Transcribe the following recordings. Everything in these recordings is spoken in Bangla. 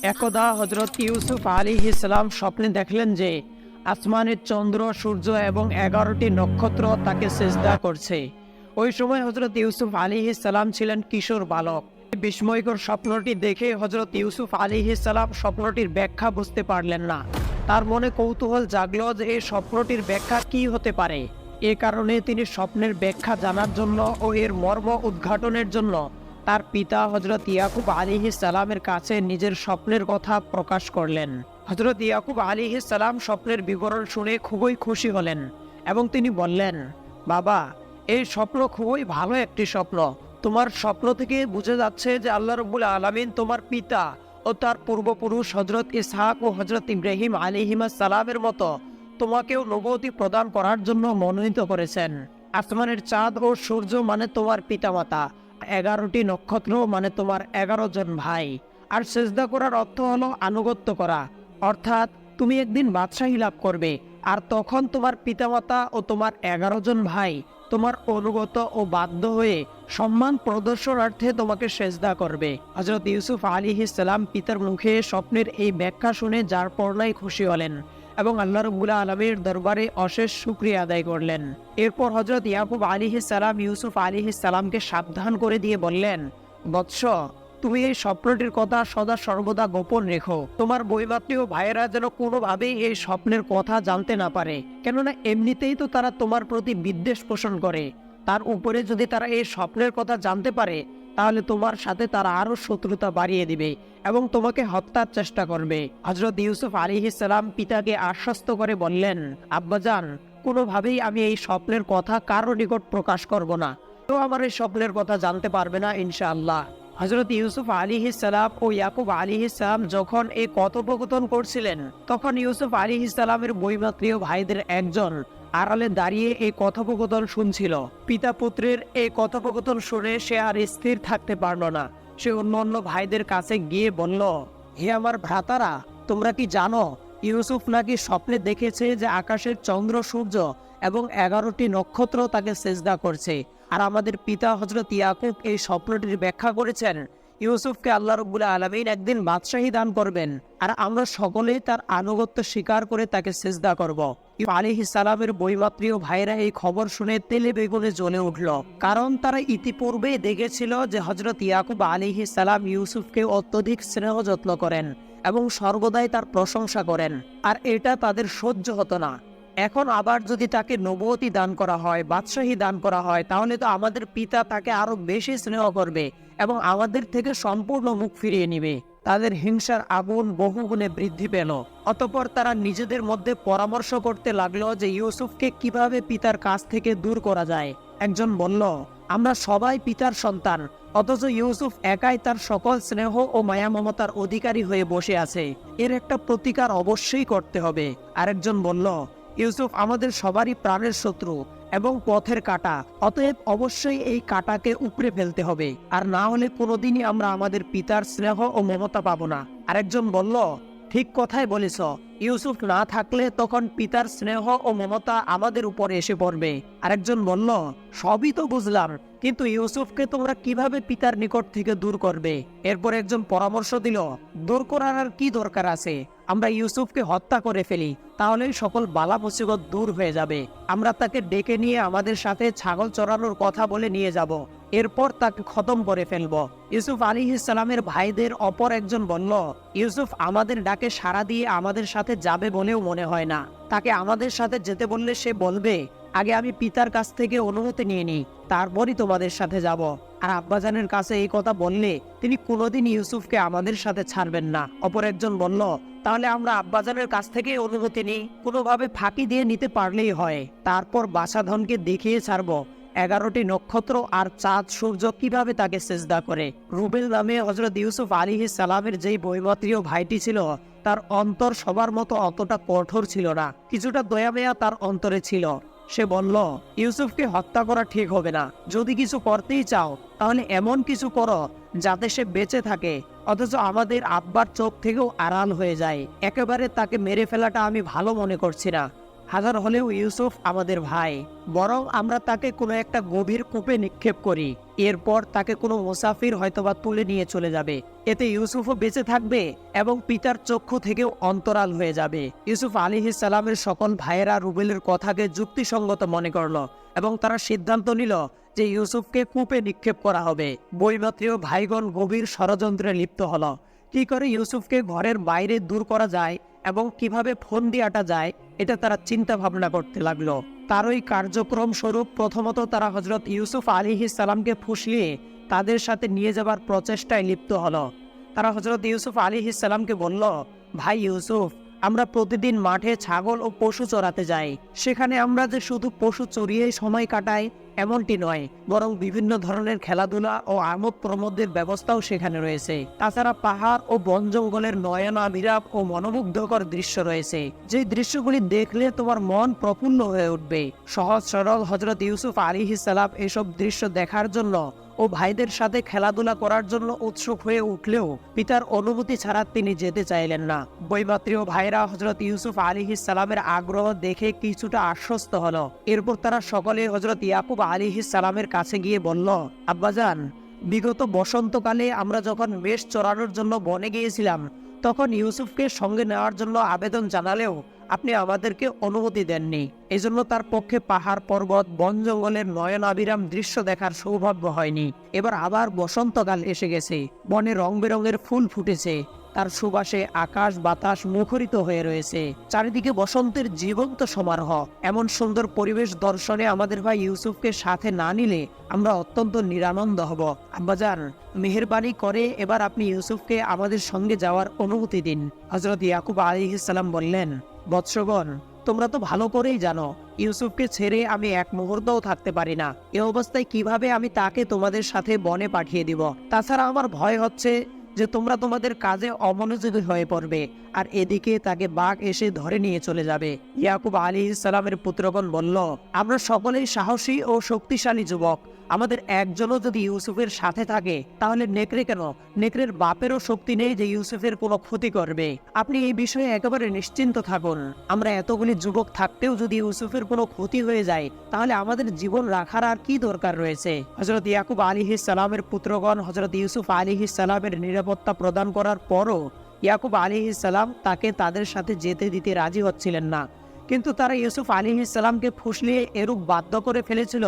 একদা হযরত ইউসুফ আলাইহিস সালাম স্বপ্নে দেখলেন যে আসমানের চন্দ্র, সূর্য এবং 11টি নক্ষত্র তাকে সিজদা করছে। ওই সময় হযরত ইউসুফ আলাইহিস সালাম ছিলেন কিশোর বালক। বিস্ময়কর স্বপ্নটি দেখে হযরত ইউসুফ আলাইহিস সালাম স্বপ্নটির ব্যাখ্যা বুঝতে পারলেন না। তার মনে কৌতূহল জাগলো যে এই স্বপ্নটির ব্যাখ্যা কী হতে পারে। এ কারণে তিনি স্বপ্নের ব্যাখ্যা জানার জন্য ও এর মর্ম উদ্ঘাটনের জন্য তার পিতা হযরত ইয়াকুব আলাইহিস সালামের কাছে নিজের স্বপ্নের কথা প্রকাশ করলেন। হযরত ইয়াকুব আলাইহিস সালাম স্বপ্নের বিবরণ শুনে খুবই খুশি হলেন এবং তিনি বললেন, বাবা, এই স্বপ্ন খুবই ভালো একটি স্বপ্ন। তোমার স্বপ্ন থেকে বোঝা যাচ্ছে যে আল্লাহ রাব্বুল আলামিন তোমার পিতা ও তার পূর্বপুরুষ হযরত ইসহাক ও হযরত ইব্রাহিম আলাইহিমাস সালামের মতো তোমাকেও নবুয়তি প্রদান করার জন্য মনোনীত করেছেন। আসমানের চাঁদ ও সূর্য মানে তোমার পিতামাতা, 11টি নক্ষত্র মানে তোমার 11 জন ভাই। আর সেজদা করার অর্থ হলো আনুগত্য করা, অর্থাৎ তুমি একদিন বাদশাহী লাভ করবে, আর তখন তোমার পিতামাতা ও তোমার 11 জন ভাই তোমার অনুগত ও বাধ্য হয়ে সম্মান প্রদর্শনার্থে তোমাকে সেজদা করবে। হযরত ইউসুফ আলাইহিস সালাম পিতার মুখে স্বপ্নের এই ব্যাখ্যা শুনে যার পরনাই খুশি হলেন এবং আল্লাহ রাব্বুল আলামিনের দরবারে অশেষ শুকরিয়া আদায় করলেন। এরপর হযরত ইয়াকুব আলাইহিস সালাম ইউসুফ আলাইহিস সালামকে সাবধান করে দিয়ে বললেন, বৎস, তুমি এই স্বপ্নটির কথা সদা সর্বদা গোপন রেখো। তোমার বৈমাত্রীয় ভাইয়েরা যেন কোনোভাবেই এই স্বপ্নের কথা জানতে না পারে, কেননা এমনিতেই তো তারা তোমার প্রতি বিদ্বেষ পোষণ করে। তার উপরে যদি তারা এই স্বপ্নের কথা জানতে পারে, তাহলে তোমার সাথে তারা আরো শত্রুতা বাড়িয়ে দিবে এবং তোমাকে হত্যার চেষ্টা করবে। হযরত ইউসুফ আলাইহিস সালাম পিতাকে আশ্বস্ত করে বললেন, আব্বাজান, কোনোভাবেই আমি এই স্বপ্নের কথা কারো নিকট প্রকাশ করব না। তো আমার এই স্বপ্নের কথা জানতে পারবে না ইনশাআল্লাহ। হযরত ইউসুফ আলাইহিস সালাম ও ইয়াকুব আলাইহিস সালাম যখন এই কথোপকথন করছিলেন, তখন ইউসুফ আলাইহিস সালামের বৈমাত্রীয় ভাইদের একজন আড়ালে দাঁড়িয়ে এই কথোপকথন শুনছিল। পিতা পুত্রের এই কথোপকথন শুনে সে আর স্থির থাকতে পারল না। সে অন্য ভাইদের কাছে গিয়ে বলল, হে আমার ভ্রাতারা, তোমরা কি জানো ইউসুফ নাকি স্বপ্নে দেখেছে যে আকাশের চন্দ্র, সূর্য এবং 11টি নক্ষত্র তাকে সেজদা করছে। আর আমাদের পিতা হযরত ইয়াকুব এই স্বপ্নটির ব্যাখ্যা করেছেন ইউসুফকে আল্লাহ রাব্বুল আলামিন একদিন বাদশাহী দান করবেন, আর আমরা সকলেই তার আনুগত্য স্বীকার করে তাকে সিজদা করব। ইউসুফ আলাইহিস সালামের বৈমাত্রীয় ভাইরা এই খবর শুনে তেলে বেগুনে জ্বলে উঠল, কারণ তারা ইতিপূর্বেই দেখেছিল যে হযরত ইয়াকুব আলাইহিস সালাম ইউসুফকে অত্যধিক স্নেহ যত্ন করেন এবং সর্বদাই তার প্রশংসা করেন, আর এটা তাদের সহ্য হতো না। এখন আবার যদি তাকে নবুয়তি দান করা হয়, বাদশাহী দান করা হয়, তাহলে তো আমাদের পিতা তাকে আরো বেশি স্নেহ করবে এবং আমাদের থেকে সম্পূর্ণ মুখ ফিরিয়ে নিবে। তাদের হিংসার আগুন বহুগুণে বৃদ্ধি পেল। অতঃপর তারা নিজেদের মধ্যে পরামর্শ করতে লাগলো যে ইউসুফকে কিভাবে পিতার কাছ থেকে দূর করা যায়। একজন বলল, আমরা সবাই পিতার সন্তান, অথচ ইউসুফ একাই তার সকল স্নেহ ও মায়া মমতার অধিকারী হয়ে বসে আছে। এর একটা প্রতিকার অবশ্যই করতে হবে। আরেকজন বলল, ইউসুফ আমাদের সবারই প্রাণের শত্রু এবং পথের কাঁটা, অতএব অবশ্যই এই কাঁটাকে উপড়ে ফেলতে হবে, আর না হলে কোনোদিনই আমরা আমাদের পিতার স্নেহ ও মমতা পাবো না। আরেকজন বলল, ঠিক কথাই বলেছ, ইউসুফ না থাকলে তখন পিতার স্নেহ ও মমতা আমাদের উপরে এসে পড়বে। আরেকজন বলল, সবই তো বুঝলাম, কিন্তু ইউসুফকে তোমরা কিভাবে পিতার নিকট থেকে দূর করবে? এরপর একজন পরামর্শ দিল, দূর করার আর কি দরকার আছে, আমরা ইউসুফকে হত্যা করে ফেলি, তাহলেই সকল বালা মুসিবত দূর হয়ে যাবে। আমরা তাকে ডেকে নিয়ে আমাদের সাথে ছাগল চড়ানোর কথা বলে নিয়ে যাব, এরপর তাকে খতম করে ফেলব। ইউসুফ আলাইহিস সালামের ভাইদের অপর একজন বলল, ইউসুফ আমাদের ডাকে সাড়া দিয়ে আমাদের সাথে যাবে বলেও মনে হয় না। তাকে আমাদের সাথে যেতে বললে সে বলবে, আগে আমি পিতার কাছ থেকে অনুমতি নিয়ে নিই, তারপরই তোমাদের সাথে যাব। আর আব্বাজানের কাছে এই কথা বললে তিনি কোনোদিন ইউসুফকে আমাদের সাথে ছাড়বেন না। অপর একজন বলল, তাহলে আমরা আব্বাজানের কাছ থেকে অনুমতি নিই, কোনোভাবে ফাঁকি দিয়ে নিতে পারলেই হয়, তারপর বাছাধনকে দেখিয়ে ছাড়বো 11টি নক্ষত্র আর চাঁদ সূর্য কিভাবে তাকে সিজদা করে। রুবেল নামে হযরত ইউসুফ আলাইহিস সালামের যেই বৈমাত্রীয় ভাইটি ছিল, তার অন্তর সবার মতো অতটা কঠোর ছিল না, কিছুটা দয়ামেয়া তার অন্তরে ছিল। সে বলল, ইউসুফকে হত্যা করা ঠিক হবে না। যদি কিছু করতেই চাও, তাহলে এমন কিছু করো যাতে সে বেঁচে থাকে, অথচ আমাদের আব্বার চোখ থেকেও আড়াল হয়ে যায়। একেবারে তাকে মেরে ফেলাটা আমি ভালো মনে করছি না। হাজার হলেও ইউসুফ আমাদের ভাই, বরং আমরা তাকে কোনো একটা গভীর কূপে নিক্ষেপ করি। এরপর তাকে কোনো মুসাফির হয়তোবা তুলে নিয়ে চলে যাবে। এতে ইউসুফও বেঁচে থাকবে এবং পিতার চক্ষু থেকেও অন্তরাল হয়ে যাবে। ইউসুফ আলাইহিস সালামের সকল ভাইয়েরা রুবেলের কথাকে যুক্তিসঙ্গত মনে করল এবং তারা সিদ্ধান্ত নিল যে ইউসুফকে কূপে নিক্ষেপ করা হবে। বৈমাত্রীয় ভাইগণ গভীর ষড়যন্ত্রে লিপ্ত হলো। কি করে ইউসুফকে ঘরের বাইরে দূর করা যায় এবং কিভাবে ফন্দি আটা যায়, এটা তারা চিন্তা ভাবনা করতে লাগলো। তারই কার্যক্রম স্বরূপ প্রথমত তারা হযরত ইউসুফ আলাইহিস সালামকে ফুসলিয়ে তাদের সাথে নিয়ে যাবার প্রচেষ্টায় লিপ্ত হলো। তারা হযরত ইউসুফ আলাইহিস সালামকে বলল, ভাই ইউসুফ, আমরা প্রতিদিন মাঠে ছাগল ও পশু চরাতে যাই। সেখানে আমরা যে শুধু পশু চড়িয়েই সময় কাটাই এমনটি নয়, বরং বিভিন্ন ধরনের খেলাধুলা ও আমোদ প্রমোদের ব্যবস্থাও সেখানে রয়েছে। তাছাড়া পাহাড় ও বন জঙ্গলের নয়নাভিরাম ও মনোমুগ্ধকর দৃশ্য রয়েছে, যে দৃশ্যগুলি দেখলে তোমার মন প্রফুল্ল হয়ে উঠবে। সহজ সরল হযরত ইউসুফ আলাইহিস সালাম এসব দৃশ্য দেখার জন্য ও ভাইদের সাথে খেলাধুলা করার জন্য উৎসুক হয়ে উঠলেও পিতার অনুমতি ছাড়া তিনি যেতে চাইলেন না। বৈমাত্রীয় ভাইরা হযরত ইউসুফ আলাইহিস সালামের আগ্রহ দেখে কিছুটা আশ্বস্ত হলো। এরপর তারা সকলে হযরত ইয়াকুব আলাইহিস সালামের কাছে গিয়ে বলল, আব্বাজান, বিগত বসন্তকালে আমরা যখন মেষ চড়ানোর জন্য বনে গিয়েছিলাম, তখন ইউসুফকে সঙ্গে নেওয়ার জন্য আবেদন জানালেও আপনি আমাদেরকে অনুমতি দেননি। এজন্য তার পক্ষে পাহাড় পর্বত বন জঙ্গলের নয়নাভিরাম দৃশ্য দেখার সৌভাগ্য হয়নি। এবার আবার বসন্তকাল এসে গেছে, বনে রং বেরঙের ফুল ফুটেছে, তার সুবাসে আকাশ বাতাস মুখরিত হয়ে রয়েছে, চারিদিকে বসন্তের জীবন্ত সমারোহ। এমন সুন্দর পরিবেশ দর্শনে আমাদের ভাই ইউসুফকে সাথে না নিলে আমরা অত্যন্ত নিরানন্দ হব। আব্বাজান, মেহেরবানি করে এবার আপনি ইউসুফকে আমাদের সঙ্গে যাওয়ার অনুমতি দিন। হযরত ইয়াকুব আলাইহিস সালাম বললেন, বৎসগণ, তোমরা তো ভালো করেই জানো ইউসুফকে ছেড়ে আমি এক মুহূর্তও থাকতে পারি না। এ অবস্থায় কিভাবে আমি তাকে তোমাদের সাথে বনে পাঠিয়ে দিব? তাছাড়া আমার ভয় হচ্ছে যে তোমরা তোমাদের কাজে অমনোযোগী হয়ে পড়বে আর এদিকে তাকে বাঘ এসে ধরে নিয়ে চলে যাবে। ইয়াকুব আলাইহিস সালামের পুত্রগণ বলল, আমরা সকলেই সাহসী ও শক্তিশালী যুবক, আমাদের একজনও যদি ইউসুফের সাথে থাকে তাহলে নেকড়ে কেন, নেকড়ের বাপেরও শক্তি নেই যে ইউসুফের কোনো ক্ষতি করবে। আপনি এই বিষয়ে একেবারে নিশ্চিন্ত থাকুন। আমরা এতগুলি যুবক থাকতেও যদি ইউসুফের কোনো ক্ষতি হয়ে যায় তাহলে আমাদের জীবন রাখার আর কি দরকার রয়েছে? হযরত ইয়াকুব আলাইহিস সালামের পুত্রগণ হযরত ইউসুফ আলাইহিস সালামের নিরাপত্তা প্রদান করার পরও ইয়াকুব আলাইহিস সালাম তাকে তাদের সাথে যেতে দিতে রাজি হচ্ছিলেন না। কিন্তু তারা ইউসুফ আলাইহিস সালামকে ফুসলিয়ে এরূপ বাধ্য করে ফেলেছিল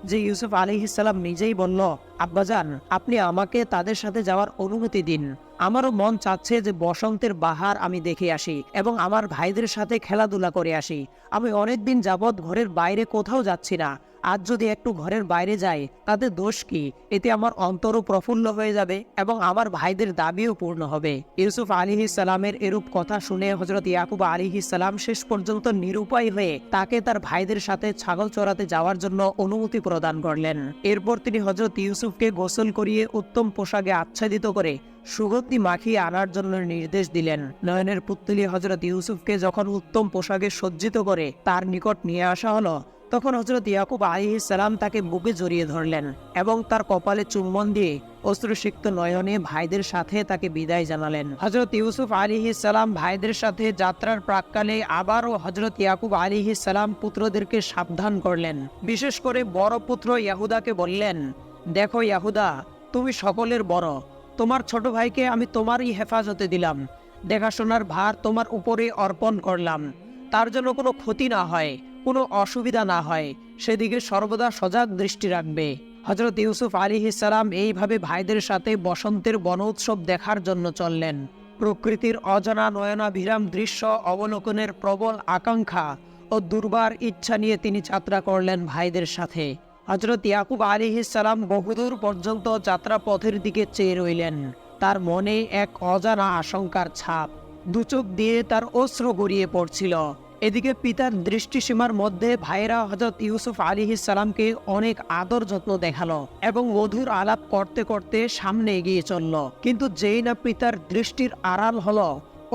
যে ইউসুফ আলাইহিস সালাম নিজেই বলল, আব্বাজান, আপনি আমাকে তাদের সাথে যাওয়ার অনুমতি দিন। আমারও মন চাচ্ছে যে বসন্তের বাহার আমি দেখে আসি এবং আমার ভাইদের সাথে খেলাধুলা করে আসি। আমি অনেকদিন যাবৎ ঘরের বাইরে কোথাও যাচ্ছি না। আজ যদি একটু ঘরের বাইরে যাই তাতে দোষ কি? এতে আমার অন্তরও প্রফুল্ল হয়ে যাবে এবং আমার ভাইদের দাবিও পূর্ণ হবে। ইউসুফ আলাইহিস সালামের এরূপ কথা শুনে হযরত ইয়াকুব আলাইহিস সালাম শেষ পর্যন্ত নিরুপায় হয়ে তাকে তার ভাইদের সাথে ছাগল চরাতে যাওয়ার জন্য অনুমতি প্রদান করলেন। এরপর তিনি হযরত ইউসুফকে গোসল করিয়ে উত্তম পোশাকে আচ্ছাদিত করে সুগন্ধি মাখিয়ে আনার জন্য নির্দেশ দিলেন। নয়নের পুত্তলি হযরত ইউসুফকে যখন উত্তম পোশাকে সজ্জিত করে তার নিকট নিয়ে আসা হলো, তখন হযরত ইয়াকুব আলাইহিস সালাম তাকে বুকে জড়িয়ে ধরলেন এবং তার কপালে চুম্বন দিয়ে অশ্রুসিক্ত নয়নে ভাইদের সাথে তাকে বিদায় জানালেন। হযরত ইউসুফ আলাইহিস সালাম ভাইদের সাথে যাত্রার প্রাক্কালে আবারও হযরত ইয়াকুব আলাইহিস সালাম পুত্রদেরকে সাবধান করলেন। বিশেষ করে বড় পুত্র ইয়াহুদাকে বললেন, দেখো ইয়াহুদা, তুমি সকলের বড়, তোমার ছোট ভাইকে আমি তোমারই হেফাজতে দিলাম, দেখাশোনার ভার তোমার উপরে অর্পণ করলাম। তার জন্য কোনো ক্ষতি না হয়, কোনো অসুবিধা না হয়, সেদিকে সর্বদা সজাগ দৃষ্টি রাখবে। হযরত ইউসুফ আলাইহিস সালাম এইভাবে ভাইদের সাথে বসন্তের বন উৎসব দেখার জন্য চললেন। প্রকৃতির অজানা নয়নাভিরাম দৃশ্য অবলোকনের প্রবল আকাঙ্ক্ষা ও দুর্বার ইচ্ছা নিয়ে তিনি যাত্রা করলেন ভাইদের সাথে। হযরত ইয়াকুব আলাইহিস সালাম বহুদূর পর্যন্ত যাত্রা পথের দিকে চেয়ে রইলেন। তার মনে এক অজানা আশঙ্কার ছাপ, দুচোখ দিয়ে তার অশ্রু গড়িয়ে পড়ছিল। এদিকে পিতার দৃষ্টিসীমার মধ্যে ভাইরা হযরত ইউসুফ আলাইহিস সালামকে অনেক আদর যত্ন দেখালো এবং মধুর আলাপ করতে করতে সামনে এগিয়ে চলল। কিন্তু যেই না পিতার দৃষ্টির আড়াল হলো,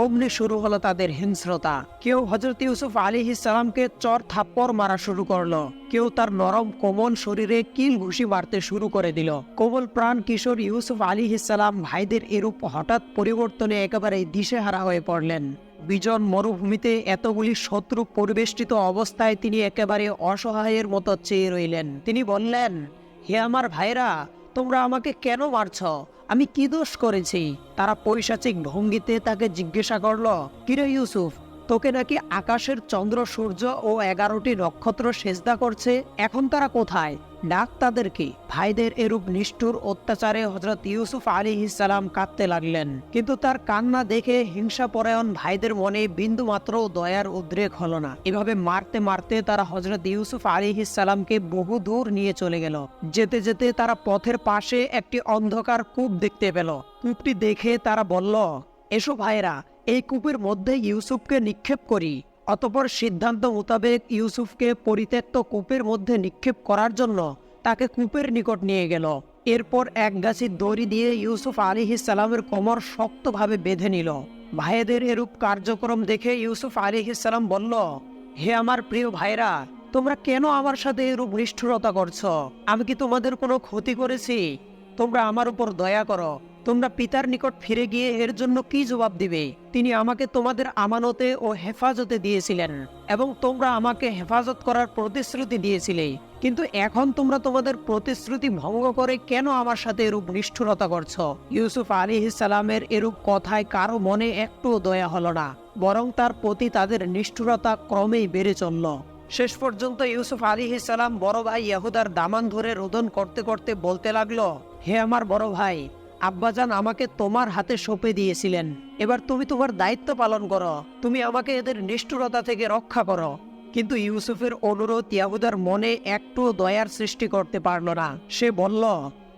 অমনি শুরু হলো তাদের হিংস্রতা। কেউ হযরত ইউসুফ আলাইহিস সালামকে চর থাপ্পড় মারা শুরু করলো, কেউ তার নরম কোমল শরীরে কিল ঘুষি মারতে শুরু করে দিল। কোমল প্রাণ কিশোর ইউসুফ আলাইহিস সালাম ভাইদের এরূপ হঠাৎ পরিবর্তনে একেবারে দিশেহারা হয়ে পড়লেন। বিজন মরুভূমিতে এতগুলি শত্রু পরিবেষ্টিত অবস্থায় তিনি একেবারে অসহায়ের মতো চেয়ে রইলেন। তিনি বললেন, হে আমার ভাইরা, তোমরা আমাকে কেন মারছ? আমি কি দোষ করেছি? তারা পৈশাচিক ভঙ্গিতে তাকে জিজ্ঞাসা করল, কিরে ইউসুফ, তোকে নাকি আকাশের চন্দ্র সূর্য ও 11টি নক্ষত্র সেজদা করছে, এখন তারা কোথায়? ডাক তাদেরকে। ভাইদের এরূপ নিষ্ঠুর অত্যাচারে হযরত ইউসুফ আলাইহিস সালাম কাঁদতে লাগলেন, কিন্তু তার কান্না দেখে হিংসাপরায়ণ ভাইদের মনে বিন্দুমাত্র দয়ার উদ্রেক হলো না। এভাবে মারতে মারতে তারা হযরত ইউসুফ আলাইহিস সালামকে বহু দূর নিয়ে চলে গেল। যেতে যেতে তারা পথের পাশে একটি অন্ধকার কূপ দেখতে পেল। কূপটি দেখে তারা বলল, এসো ভাইরা, এই কূপের মধ্যে ইউসুফকে নিক্ষেপ করি। অতঃপর সিদ্ধান্ত মোতাবেক ইউসুফকে পরিত্যক্ত কূপের মধ্যে নিক্ষেপ করার জন্য তাকে কূপের নিকট নিয়ে গেল। এরপর এক গাছি দড়ি দিয়ে ইউসুফ আলাইহিস সালামের কোমর শক্তভাবে বেঁধে নিল। ভাইদের এরূপ কার্যক্রম দেখে ইউসুফ আলাইহিস সালাম বলল, হে আমার প্রিয় ভাইরা, তোমরা কেন আমার সাথে এরূপ নিষ্ঠুরতা করছো? আমি কি তোমাদের কোনো ক্ষতি করেছি? তোমরা আমার উপর দয়া করো। তোমরা পিতার নিকট ফিরে গিয়ে এর জন্য কি জবাব দিবে? তিনি আমাকে তোমাদের আমানতে ও হেফাজতে দিয়েছিলেন এবং তোমরা আমাকে হেফাজত করার প্রতিশ্রুতি দিয়েছিলে, কিন্তু এখন তোমরা তোমাদের প্রতিশ্রুতি ভঙ্গ করে কেন আমার সাথে এরূপ নিষ্ঠুরতা করছো? ইউসুফ আলাইহিস সালামের এরূপ কথায় কারো মনে একটুও দয়া হলো না, বরং তার প্রতি তাদের নিষ্ঠুরতা ক্রমেই বেড়ে চলল। শেষ পর্যন্ত ইউসুফ আলাইহিস সালাম বড় ভাই ইয়াহুদার দামান ধরে রোদন করতে করতে বলতে লাগলো, হে আমার বড় ভাই, আব্বাজান আমাকে তোমার হাতে সঁপে দিয়েছিলেন, এবার তুমি তোমার দায়িত্ব পালন করো। তুমি আমাকে এদের নিষ্ঠুরতা থেকে রক্ষা করো। কিন্তু ইউসুফের অনুরোধ ইয়াহুদার মনে একটু দয়ার সৃষ্টি করতে পারল না। সে বলল,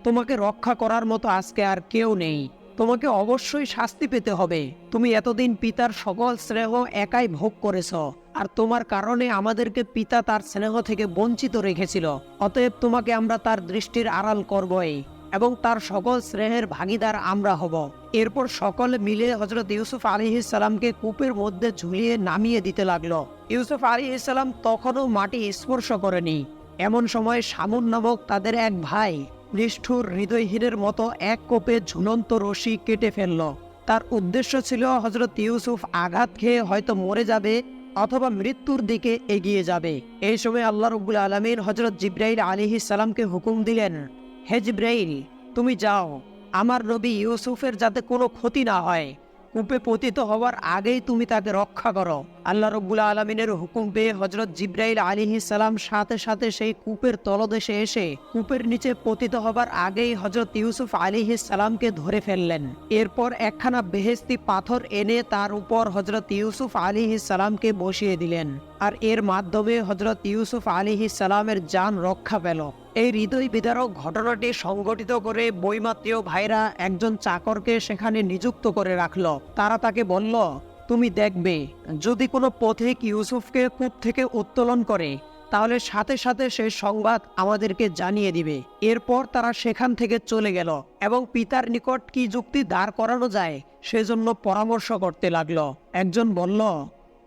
তোমাকে রক্ষা করার মতো আজকে আর কেউ নেই, তোমাকে অবশ্যই শাস্তি পেতে হবে। তুমি এতদিন পিতার সকল স্নেহ একাই ভোগ করেছ, আর তোমার কারণে আমাদেরকে পিতা তার স্নেহ থেকে বঞ্চিত রেখেছিল। অতএব তোমাকে আমরা তার দৃষ্টির আড়াল করবই এবং তার সকল স্নেহের ভাগীদার আমরা হব। এরপর সকলে মিলে হযরত ইউসুফ আলাইহিস সালামকে কূপের মধ্যে ঝুলিয়ে নামিয়ে দিতে লাগলো। ইউসুফ আলাইহিস সালাম তখনও মাটি স্পর্শ করেনি। এমন সময় শামুন নামক তাদের এক ভাই নিষ্ঠুর হৃদয়হীনের মতো এক কোপে ঝুলন্ত রশি কেটে ফেলল। তার উদ্দেশ্য ছিল হযরত ইউসুফ আঘাত খেয়ে হয়তো মরে যাবে অথবা মৃত্যুর দিকে এগিয়ে যাবে। এই সময় আল্লাহ রাব্বুল আলামিন হযরত জিবরাইল আলাইহিস সালামকে হুকুম দিলেন, হে জিবরাইল, তুমি যাও, আমার নবী ইউসুফের যাতে কোনো ক্ষতি না হয়, কূপে পতিত হওয়ার আগেই তুমি তাকে রক্ষা করো। আল্লাহ রাব্বুল আলামিনের হুকুম পেয়ে হযরত জিবরাইল আলাইহিস সালাম সাথে সাথে সেই কূপের তলদেশে এসে কূপের নিচে পতিত হবার আগেই হযরত ইউসুফ আলাইহিস সালামকে ধরে ফেললেন। এরপর একখানা বেহেশতি পাথর এনে তার উপর হযরত ইউসুফ আলাইহিস সালামকে বসিয়ে দিলেন, আর এর মাধ্যমে হযরত ইউসুফ আলাইহিস সালামের জান রক্ষা পেল। এই হৃদয় বিদারক ঘটনাটি সংগঠিত করে বৈমাত্রীয় ভাইরা একজন চাকরকে সেখানে নিযুক্ত করে রাখলো। তারা তাকে বলল, তুমি দেখবে, যদি কোনো পথিক ইউসুফকে কূপ থেকে উত্তোলন করে তাহলে সাথে সাথে সেই সংবাদ আমাদেরকে জানিয়ে দিবে। এরপর তারা সেখান থেকে চলে গেল এবং পিতার নিকট কি যুক্তি দাঁড় করানো যায় সেজন্য পরামর্শ করতে লাগলো। একজন বলল,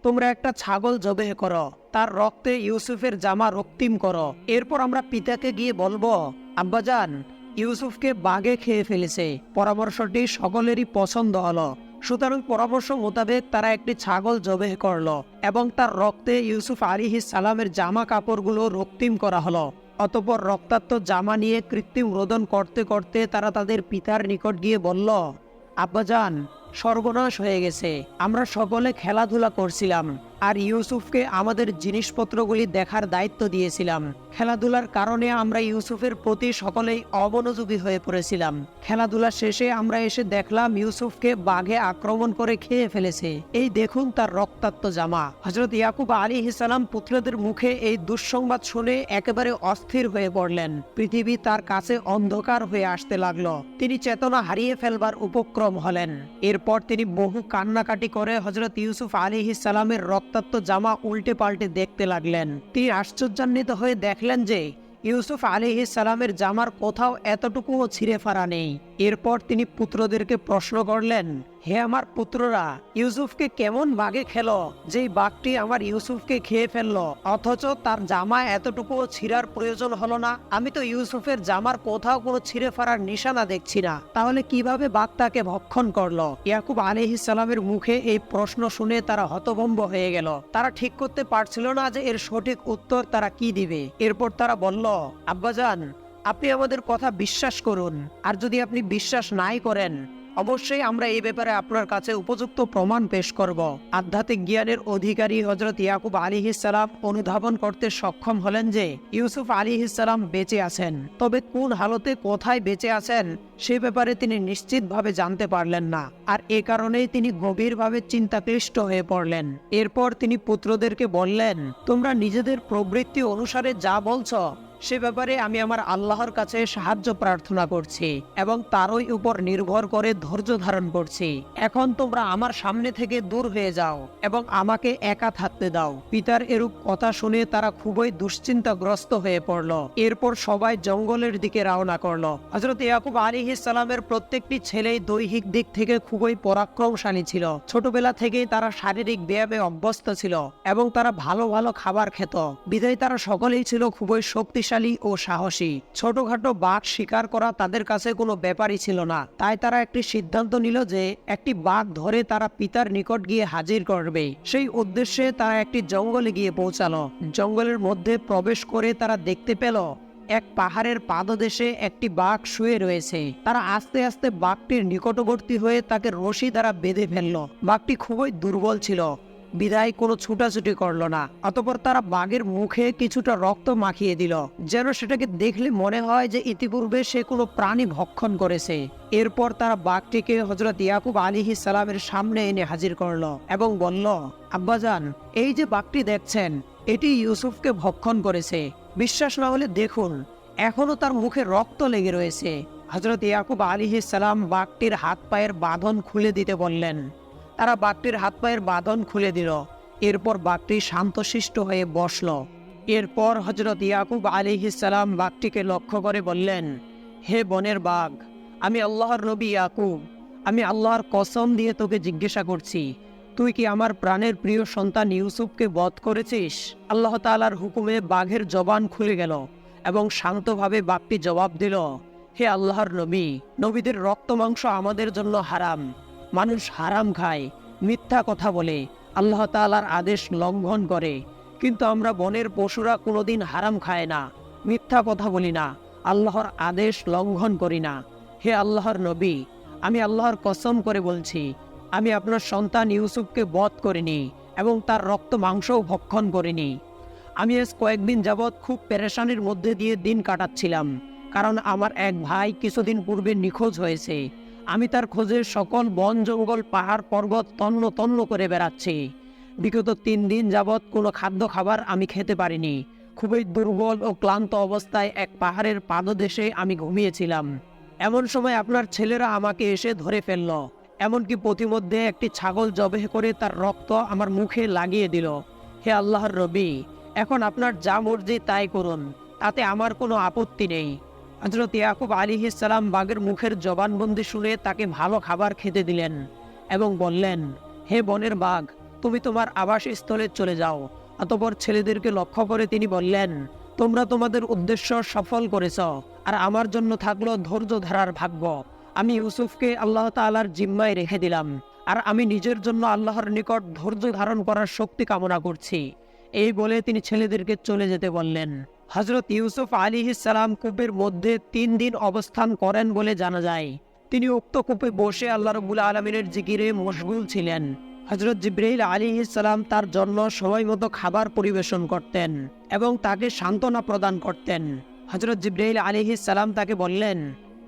তোমরা একটা ছাগল জবেহ করো, তার রক্তে ইউসুফের জামা রক্তিম করো। এরপর আমরা পিতাকে গিয়ে বলবো, আব্বাজান, ইউসুফকে বাঘে খেয়ে ফেলেছে। পরামর্শটি সকলেরই পছন্দ হলো। সুতরাং পরামর্শ মোতাবেক তারা একটি ছাগল জবেহ করলো এবং তার রক্তে ইউসুফ আলাইহিস সালামের জামা কাপড়গুলো রক্তিম করা হলো। অতঃপর রক্তাক্ত জামা নিয়ে কৃত্রিম রোদন করতে করতে তারা তাদের পিতার নিকট গিয়ে বলল, আব্বাজান, সর্বনাশ হয়ে গেছে। আমরা সকলে খেলাধুলা করছিলাম আর ইউসুফকে আমাদের জিনিসপত্রগুলি দেখার দায়িত্ব দিয়েছিলাম। খেলাধুলার কারণে আমরা ইউসুফের প্রতি সকলেই অমনোযোগী হয়ে পড়েছিলাম। খেলাধুলা শেষে আমরা এসে দেখলাম ইউসুফকে বাঘে আক্রমণ করে খেয়ে ফেলেছে। এই দেখুন তার রক্তাক্ত জামা। হযরত ইয়াকুব আলাইহিস সালাম পুত্রদের মুখে এই দুঃসংবাদ শুনে একেবারে অস্থির হয়ে পড়লেন। পৃথিবী তার কাছে অন্ধকার হয়ে আসতে লাগলো। তিনি চেতনা হারিয়ে ফেলবার উপক্রম হলেন। এরপর তিনি বহু কান্নাকাটি করে হযরত ইউসুফ আলাইহিস সালামের রক্তাক্ত জামা উল্টে পাল্টে দেখতে লাগলেন। তিনি আশ্চর্যান্বিত হয়ে দেখলেন যে ইউসুফ আলাইহিস সালামের জামার কোথাও এতটুকুও ছিঁড়ে ফাড়া নেই। এরপর তিনি পুত্রদেরকে প্রশ্ন করলেন, হে আমার পুত্ররা, ইউসুফকে কেমন বাঘে খেলো যেই বাঘটি আমার ইউসুফকে খেয়ে ফেললো, অথচ তার জামা এতটুকুও ছিঁড়ার প্রয়োজন হলো না? আমি তো ইউসুফের জামার কোথাও কোনো ছিঁড়ে ফেলার নিশানা দেখছি না, তাহলে কিভাবে বাঘ তাকে ভক্ষণ করলো? ইয়াকুব আলাইহিস সালামের মুখে এই প্রশ্ন শুনে তারা হতভম্ব হয়ে গেল। তারা ঠিক করতে পারছিল না যে এর সঠিক উত্তর তারা কি দিবে। এরপর তারা বলল, আব্বাজান, আপনি আমাদের কথা বিশ্বাস করুন, আর যদি আপনি বিশ্বাস নাই করেন অবশ্যই আমরা এই ব্যাপারে আপনার কাছে উপযুক্ত প্রমাণ পেশ করব। আধ্যাত্মিক জ্ঞানের অধিকারী হযরত ইয়াকুব আলাইহিস সালাম অনুধাবন করতে সক্ষম হলেন যে ইউসুফ আলাইহিস সালাম বেঁচে আছেন, তবে কোন হালতে কোথায় বেঁচে আছেন সে ব্যাপারে তিনি নিশ্চিতভাবে জানতে পারলেন না, আর এ কারণেই তিনি গভীরভাবে চিন্তাক্লিষ্ট হয়ে পড়লেন। এরপর তিনি পুত্রদেরকে বললেন, তোমরা নিজেদের প্রবৃত্তি অনুসারে যা বলছো সে ব্যাপারে আমি আমার আল্লাহর কাছে সাহায্য প্রার্থনা করছি এবং তারই উপর নির্ভর করে ধৈর্য ধারণ করছি। এখন তোমরা আমার সামনে থেকে দূর হয়ে যাও এবং আমাকে একা থাকতে দাও। পিতার এরূপ কথা শুনে তারা খুবই দুশ্চিন্তাগ্রস্ত হয়ে পড়ল। এরপর সবাই জঙ্গলের দিকে রওনা করল। হযরত ইয়াকুব আলাইহিস সালামের প্রত্যেকটি ছেলেই দৈহিক দিক থেকে খুবই পরাক্রমশালী ছিল। ছোটবেলা থেকেই তারা শারীরিক ব্যায়ামে অভ্যস্ত ছিল এবং তারা ভালো ভালো খাবার খেত, বিধায় তারা সকলেই ছিল খুবই শক্তিশালী ও সাহসী। ছোটখাটো বাঘ শিকার করা তাদের কাছে কোনো ব্যাপারই ছিল না। তাই তারা একটি সিদ্ধান্ত নিল যে একটি বাঘ ধরে তারা পিতার নিকট গিয়ে হাজির করবে। সেই উদ্দেশ্যে তারা একটি জঙ্গলে গিয়ে পৌঁছালো। জঙ্গলের মধ্যে প্রবেশ করে তারা দেখতে পেল এক পাহাড়ের পাদদেশে একটি বাঘ শুয়ে রয়েছে। তারা আস্তে আস্তে বাঘটির নিকটবর্তী হয়ে তাকে রশি দ্বারা বেঁধে ফেলল। বাঘটি খুবই দুর্বল ছিল, বিধায় কোনো ছুটাছুটি করলো না। অতঃপর তারা বাঘের মুখে কিছুটা রক্ত মাখিয়ে দিল, যেন সেটাকে দেখলে মনে হয় যে ইতিপূর্বে সে কোনো প্রাণী ভক্ষণ করেছে। এরপর তারা বাঘটিকে হযরত ইয়াকুব আলাইহিস সালামের সামনে এনে হাজির করলো এবং বলল, আব্বাজান, এই যে বাঘটি দেখছেন এটি ইউসুফকে ভক্ষণ করেছে। বিশ্বাস না হলে দেখুন, এখনো তার মুখে রক্ত লেগে রয়েছে। হযরত ইয়াকুব আলাইহিস সালাম বাঘটির হাত পায়ের বাঁধন খুলে দিতে বললেন। তারা বাঘটির হাত পায়ের বাঁধন খুলে দিল। এরপর বাঘটি শান্তশিষ্ট হয়ে বসল। এরপর হযরত ইয়াকুব আলাইহিস সালাম বাঘটিকে লক্ষ্য করে বললেন, হে বনের বাঘ, আমি আল্লাহর নবী ইয়াকুব, আমি আল্লাহর কসম দিয়ে তোকে জিজ্ঞাসা করছি, তুই কি আমার প্রাণের প্রিয় সন্তান ইউসুফকে বধ করেছিস? আল্লাহ তাআলার হুকুমে বাঘের জবান খুলে গেল এবং শান্তভাবে বাঘটি জবাব দিল, হে আল্লাহর নবী, নবীদের রক্ত মাংস আমাদের জন্য হারাম। মানুষ হারাম খায়, মিথ্যা কথা বলে, আল্লাহ তাআলার আদেশ লঙ্ঘন করে, কিন্তু আমরা বনের পশুরা কোনোদিন হারাম খায় না, মিথ্যা কথা বলি না, আল্লাহর আদেশ লঙ্ঘন করি না। হে আল্লাহর নবী, আমি আল্লাহর কসম করে বলছি, আমি আপনার সন্তান ইউসুফকে বধ করিনি এবং তার রক্ত মাংসও ভক্ষণ করিনি। আমি আজ কয়েকদিন যাবৎ খুব পেরেশানির মধ্যে দিয়ে দিন কাটাচ্ছিলাম, কারণ আমার এক ভাই কিছুদিন পূর্বে নিখোঁজ হয়েছে। আমি তার খোঁজে সকল বন জঙ্গল পাহাড় পর্বত তন্ন তন্ন করে বেড়াচ্ছি। বিগত 3 দিন যাবৎ কোনো খাদ্য খাবার আমি খেতে পারিনি। খুবই দুর্বল ও ক্লান্ত অবস্থায় এক পাহাড়ের পাদদেশে আমি ঘুমিয়েছিলাম। এমন সময় আপনার ছেলেরা আমাকে এসে ধরে ফেলল, এমনকি পথিমধ্যে একটি ছাগল জবেহ করে তার রক্ত আমার মুখে লাগিয়ে দিল। হে আল্লাহর নবী, এখন আপনার যা মর্জি তাই করুন, তাতে আমার কোনো আপত্তি নেই। হযরত ইয়াকুব আলাইহিস সালাম বাঘের মুখের জবানবন্দি শুনে তাকে ভালো খাবার খেতে দিলেন এবং বললেন, হে বনের বাঘ, তুমি তোমার আবাসস্থলে চলে যাও। অতঃপর ছেলেদেরকে লক্ষ্য করে তিনি বললেন, তোমরা তোমাদের উদ্দেশ্য সফল করেছ, আর আমার জন্য থাকলো ধৈর্য ধরার ভাগ্য। আমি ইউসুফকে আল্লাহ তাআলার জিম্মায় রেখে দিলাম, আর আমি নিজের জন্য আল্লাহর নিকট ধৈর্য ধারণ করার শক্তি কামনা করছি। এই বলে তিনি ছেলেদেরকে চলে যেতে বললেন। হযরত ইউসুফ আলাইহিস সালাম কূপের মধ্যে 3 দিন অবস্থান করেন বলে জানা যায়। তিনি উক্ত কূপে বসে আল্লাহ রাব্বুল আলামিনের জিকিরে মশগুল ছিলেন। হযরত জিবরাইল আলাইহিস সালাম তার জন্য সময়মতো খাবার পরিবেশন করতেন এবং তাকে সান্ত্বনা প্রদান করতেন। হযরত জিবরাইল আলাইহিস সালাম তাকে বললেন,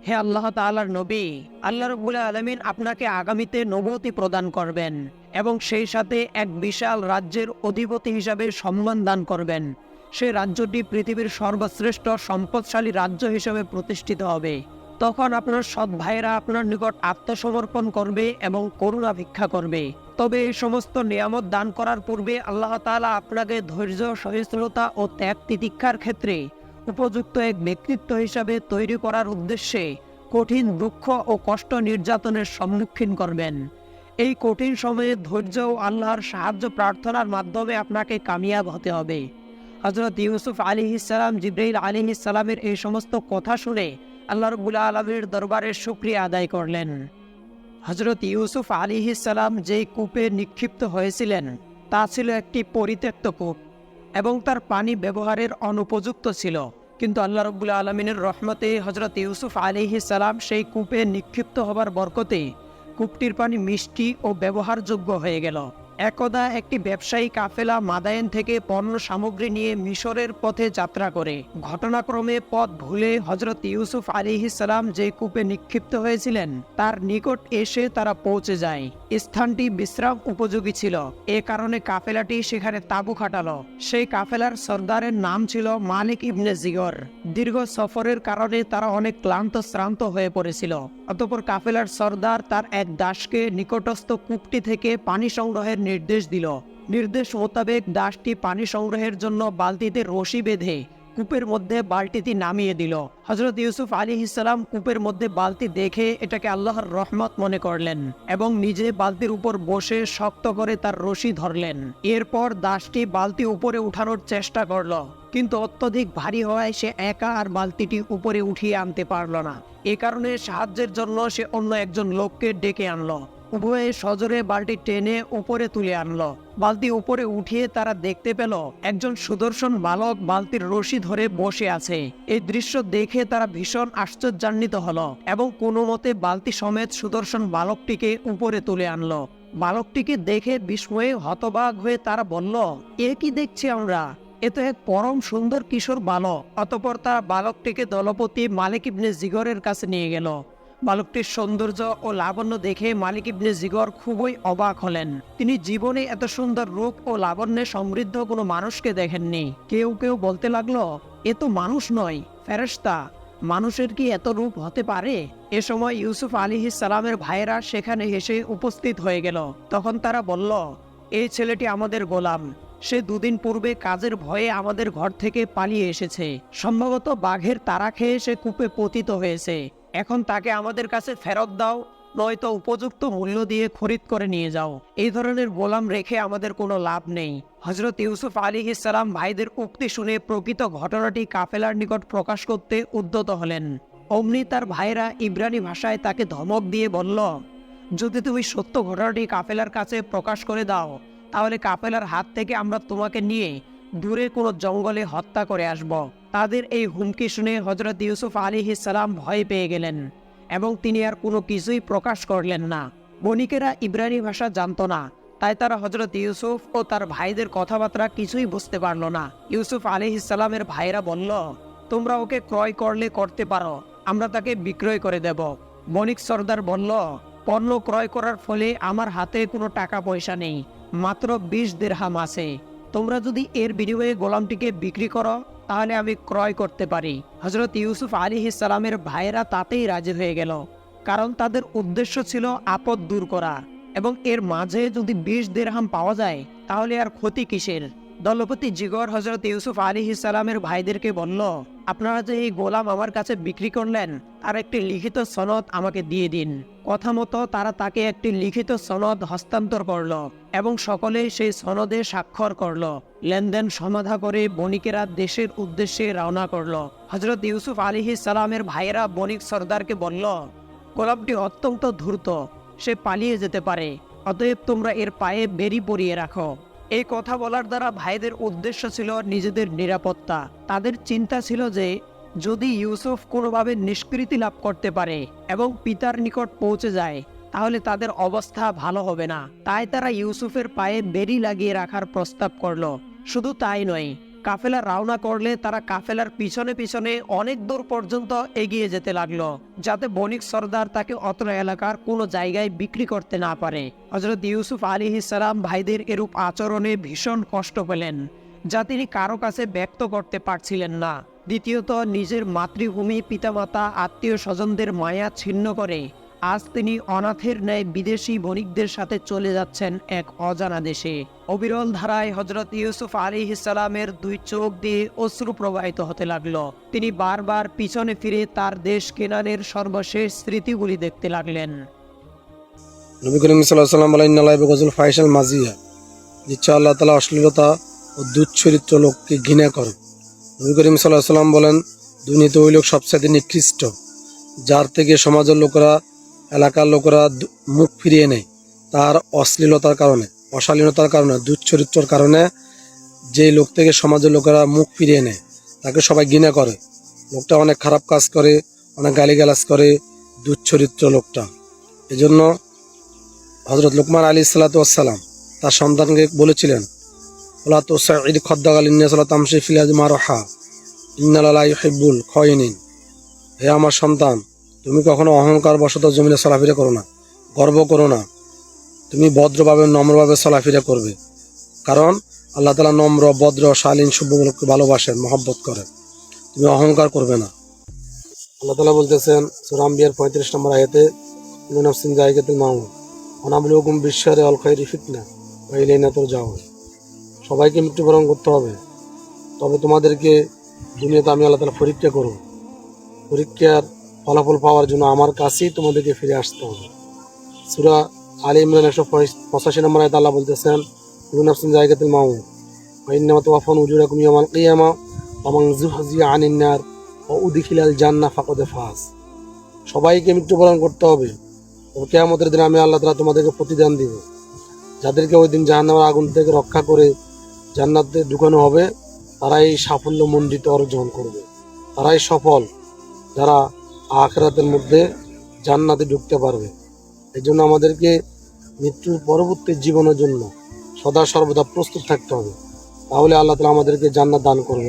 হে আল্লাহ তাআলার নবী, আল্লাহ রাব্বুল আলামিন আপনাকে আগামীতে নবুয়তি প্রদান করবেন এবং সেই সাথে এক বিশাল রাজ্যের অধিপতি হিসাবে সম্মান দান করবেন। সেই রাজ্যটি পৃথিবীর সর্বশ্রেষ্ঠ সম্পদশালী রাজ্য হিসেবে প্রতিষ্ঠিত হবে। তখন আপনার সৎ ভাইয়েরা আপনার নিকট আত্মসমর্পণ করবে এবং করুণা ভিক্ষা করবে। তবে এই সমস্ত নিয়ামত দান করার পূর্বে আল্লাহ তাআলা আপনাকে ধৈর্য, সহিষ্ণুতা ও ত্যাগ তিতিক্ষার ক্ষেত্রে উপযুক্ত এক ব্যক্তিত্ব হিসাবে তৈরি করার উদ্দেশ্যে কঠিন দুঃখ ও কষ্ট নির্যাতনের সম্মুখীন করবেন। এই কঠিন সময়ে ধৈর্য ও আল্লাহর সাহায্য প্রার্থনার মাধ্যমে আপনাকে কামিয়াব হতে হবে। হযরত ইউসুফ আলাইহিস সালাম জিবরাইল আলাইহিস সালামের এই সমস্ত কথা শুনে আল্লাহ রাব্বুল আলামিনের দরবারে শুকরিয়া আদায় করলেন। হযরত ইউসুফ আলাইহিস সালাম যেই কূপে নিক্ষিপ্ত হয়েছিলেন তা ছিল একটি পরিত্যক্ত কূপ এবং তার পানি ব্যবহারের অনুপযুক্ত ছিল, কিন্তু আল্লাহ রাব্বুল আলামিনের রহমতে হযরত ইউসুফ আলাইহিস সালাম সেই কূপে নিক্ষিপ্ত হবার বরকতে কূপটির পানি মিষ্টি ও ব্যবহারযোগ্য হয়ে গেল। একদা একটি ব্যবসায়ী কাফেলা মাদায়েন থেকে পণ্য সামগ্রী নিয়ে মিশরের পথে যাত্রা করে ঘটনাক্রমে পথ ভুলে হযরত ইউসুফ আলাইহিস সালাম যে কূপে নিক্ষিপ্ত হয়েছিলেন তার নিকট এসে তারা পৌঁছে যায়। স্থানটি বিশ্রাম উপযোগী ছিল, এ কারণে কাফেলাটি সেখানে তাঁবু খাটালো। সেই কাফেলার সর্দারের নাম ছিল মালিক ইবনে জিগর। দীর্ঘ সফরের কারণে তারা অনেক ক্লান্ত শ্রান্ত হয়ে পড়েছিল। অতঃপর কাফেলার সর্দার তার এক দাসকে নিকটস্থ কূপটি থেকে পানি সংগ্রহের নির্দেশ দিল। নির্দেশ মোতাবেক দাসটি পানি সংগ্রহের জন্য বালতিতে রশি বেঁধে কূপের মধ্যে বালতিটি নামিয়ে দিল। হযরত ইউসুফ আলাইহিস সালাম কূপের মধ্যে বালতি দেখে এটাকে আল্লাহর রহমত মনে করলেন এবং নিজে বালতির উপর বসে শক্ত করে তার রশি ধরলেন। এরপর দাসটি বালতি উপরে উঠানোর চেষ্টা করল, কিন্তু অত্যধিক ভারী হওয়ায় সে একা আর বালতিটি উপরে উঠিয়ে আনতে পারল না। এ কারণে সাহায্যের জন্য সে অন্য একজন লোককে ডেকে আনলো। উভয়ে সজোরে বালতি টেনে উপরে তুলে আনলো। বালতি উপরে উঠিয়ে তারা দেখতে পেল একজন সুদর্শন বালক বালতির রশি ধরে বসে আছে। এই দৃশ্য দেখে তারা ভীষণ আশ্চর্যান্বিত হলো এবং কোনো মতে বালতি সমেত সুদর্শন বালকটিকে উপরে তুলে আনলো। বালকটিকে দেখে বিস্ময়ে হতবাক হয়ে তারা বলল, এ কি দেখছি আমরা? এ তো এক পরম সুন্দর কিশোর বালক। অতঃপর তারা বালকটিকে দলপতি মালিক ইবনে জিগরের কাছে নিয়ে গেল। বালকটির সৌন্দর্য ও লাবণ্য দেখে মালিক ইবনে জিগর খুবই অবাক হলেন। তিনি জীবনে এত সুন্দর রূপ ও লাবণ্যে সমৃদ্ধ কোনো মানুষকে দেখেননি। কেউ কেউ বলতে লাগলো, এ তো মানুষ নয়, ফেরেশতা। মানুষের কি এত রূপ হতে পারে? এ সময় ইউসুফ আলাইহিস সালামের ভাইয়েরা সেখানে এসে উপস্থিত হয়ে গেল। তখন তারা বলল, এই ছেলেটি আমাদের গোলাম। সে দুদিন পূর্বে কাজের ভয়ে আমাদের ঘর থেকে পালিয়ে এসেছে। সম্ভবত বাঘের তাড়া খেয়ে সে কূপে পতিত হয়েছে। এখন তাকে আমাদের কাছে ফেরত দাও, নয়তো উপযুক্ত মূল্য দিয়ে খরিদ করে নিয়ে যাও। এই ধরনের গোলাম রেখে আমাদের কোনো লাভ নেই। হযরত ইউসুফ আলাইহিস সালাম ভাইদের উক্তি শুনে প্রকৃত ঘটনাটি কাফেলার নিকট প্রকাশ করতে উদ্যত হলেন। অমনি তার ভাইরা ইব্রানি ভাষায় তাকে ধমক দিয়ে বলল, যদি তুমি সত্য ঘটনাটি কাফেলার কাছে প্রকাশ করে দাও তাহলে কাফেলার হাত থেকে আমরা তোমাকে নিয়ে দূরে কোনো জঙ্গলে হত্যা করে আসব। তাদের এই হুমকি শুনে হযরত ইউসুফ আলাইহিস সালাম ভয় পেয়ে গেলেন এবং তিনি আর কোনো কিছুই প্রকাশ করলেন না। বণিকেরা ইব্রানি ভাষা জানতো না, তাই তারা হযরত ইউসুফ ও তার ভাইদের কথাবার্তা কিছুই বুঝতে পারল না। ইউসুফ আলাইহিস সালামের ভাইরা বলল, তোমরা ওকে ক্রয় করলে করতে পারো, আমরা তাকে বিক্রয় করে দেব। বণিক সর্দার বলল, পণ্য ক্রয় করার ফলে আমার হাতে কোনো টাকা পয়সা নেই, মাত্র 20 দিরহাম আছে। তোমরা যদি এর বিনিময়ে গোলামটিকে বিক্রি করো তাহলে আমি ক্রয় করতে পারি। হযরত ইউসুফ আলাইহিস সালামের ভাইয়েরা তাতেই রাজি হয়ে গেল, কারণ তাদের উদ্দেশ্য ছিল আপদ দূর করা এবং এর মাঝে যদি 20 দিরহাম পাওয়া যায় তাহলে আর ক্ষতি কিসের। দলপতি জিগর হযরত ইউসুফ আলাইহিস সালামের ভাইদেরকে বলল, আপনারা যে এই গোলাম আমার কাছে বিক্রি করলেন তার একটি লিখিত সনদ আমাকে দিয়ে দিন। কথা মতো তারা তাকে একটি লিখিত সনদ হস্তান্তর করল এবং সকলেই সেই সনদে স্বাক্ষর করল। লেনদেন সমাধা করে বণিকেরা দেশের উদ্দেশ্যে রওনা করল। হযরত ইউসুফ আলাইহিস সালামের ভাইয়েরা বণিক সর্দারকে বলল, গোলামটি অত্যন্ত ধূর্ত, সে পালিয়ে যেতে পারে, অতএব তোমরা এর পায়ে বেড়ি পরিয়ে রাখো। এই কথা বলার দ্বারা ভাইদের উদ্দেশ্য ছিল নিজেদের নিরাপত্তা। তাদের চিন্তা ছিল যে যদি ইউসুফ কোনোভাবে নিষ্কৃতি লাভ করতে পারে এবং পিতার নিকট পৌঁছে যায় তাহলে তাদের অবস্থা ভালো হবে না। তাই তারা ইউসুফের পায়ে বেড়ি লাগিয়ে রাখার প্রস্তাব করলো। শুধু তাই নয়, কাফেলা রওনা করলে তারা কাফেলার পিছনে পিছনে অনেক দূর পর্যন্ত এগিয়ে যেতে লাগলো, যাতে বণিক সর্দার তাকে অত্র এলাকার কোনো জায়গায় বিক্রি করতে না পারে। হযরত ইউসুফ আলাইহিস সালাম ভাইদের এরূপ আচরণে ভীষণ কষ্ট পেলেন, যা তিনি কারো কাছে ব্যক্ত করতে পারছিলেন না। দ্বিতীয়ত, নিজের মাতৃভূমি, পিতামাতা, আত্মীয় স্বজনদের মায়া ছিন্ন করে আজ তিনি অনাথের ন্যায় বিদেশি বণিকদের সাথে চলে যাচ্ছেন এক অজানা দেশে। অবিরল ধারায় হযরত ইউসুফ আলাইহিস সালামের দুই চোখ দিয়ে অশ্রু প্রবাহিত হতে লাগলো। তিনি বারবার পিছনে ফিরে তার দেশ কেনানের সর্বশেষ স্মৃতিগুলি দেখতে লাগলেন। নবী করিম সাল্লাল্লাহু আলাইহি ওয়াসাল্লাম বলেন, ইন্নাল্লাহ বিগজুল ফাহিশাল মাজিয়া, নিশ্চয় আল্লাহ তাআলা অশ্লীলতা ও দুশ্চরিত্র লোককে ঘৃণা করেন। নবী করিম সাল্লাল্লাহু আলাইহি ওয়াসাল্লাম বলেন, দুর্নীতি ওই লোক সবচেয়ে নিকৃষ্ট, যার থেকে সমাজের লোকেরা, এলাকার লোকেরা মুখ ফিরিয়ে নেয় তার অশ্লীলতার কারণে, অশালীনতার কারণে, দুশ্চরিত্রের কারণে। যে লোক থেকে সমাজের লোকেরা মুখ ফিরিয়ে নেয় তাকে সবাই ঘৃণা করে। লোকটা অনেক খারাপ কাজ করে, অনেক গালিগালাজ করে, দুশ্চরিত্র লোকটা। এজন্য হযরত লুকমান আলাইহিস সালাতু ওয়াস সালাম তার সন্তানকে বলেছিলেন, ওলা তুসাইদ খাদ্দাকা লিন্নাস ওয়ালা তামশি ফিল আরদি মারহা ইন্নাল্লাহা লা ইউহিব্বুল খায়িনিন। হে আমার সন্তান, তুমি কখনো অহংকার বশত জমিনে চলাফেরা করো না, গর্ব করো না। তুমি ভদ্রভাবে, নম্রভাবে চলাফেরা করবে, কারণ আল্লাহ তাআলা নম্র, ভদ্র, শালীন, শুভ্রলোককে ভালোবাসেন, মহব্বত করেন। তুমি অহংকার করবে না। আল্লাহ তাআলা বলতেছেন সূরা আম্বিয়ার 35 নম্বর আয়াতে, কুল্লু নাফসিন যায়িকাতুল মাউত ওয়া নাবলুকুম বিশ-শাররি ওয়াল খায়রি ফিতনা ওয়া ইলাইনা তুরজাউন। সবাইকে মৃত্যুবরণ করতে হবে, তবে তোমাদেরকে দুনিয়াতে আমি আল্লাহ তাআলা পরীক্ষা করব। পরীক্ষার ফলাফল পাওয়ার জন্য আমার কাছেই তোমাদেরকে ফিরে আসতে হবে। সূরা আলী ইমরান 185 নম্বর আয়াতে আল্লাহ বলতেছেন, কুল্লু নাফসিন যায়িকাতুল মাউত ওয়া ইন্নামা তুওয়াফাউনা উজুরাকুম ইয়াওমাল কিয়ামা ওয়া মান যুহজিয়া আনিন নার ওয়া উদখিলাল জান্নাহ ফাকাদ ফাজ। সবাইকে মৃত্যুবরণ করতে হবে, তবে কিয়ামতের দিনে আমি আল্লাহ তাআলা তোমাদেরকে প্রতিদান দিব। যাদেরকে ওই দিন জাহান্নামের আগুন থেকে রক্ষা করে জান্নাতে ঢুকানো হবে, তারাই সাফল্য মণ্ডিত অর্জন করবে, তারাই সফল, যারা আখিরাতের মধ্যে জান্নাতে ঢুকতে পারবে। এই জন্য আমাদেরকে মৃত্যুর পরবর্তী জীবনের জন্য সদা সর্বদা প্রস্তুত থাকতে হবে, তাহলে আল্লাহ তাআলা আমাদেরকে জান্নাত দান করবে।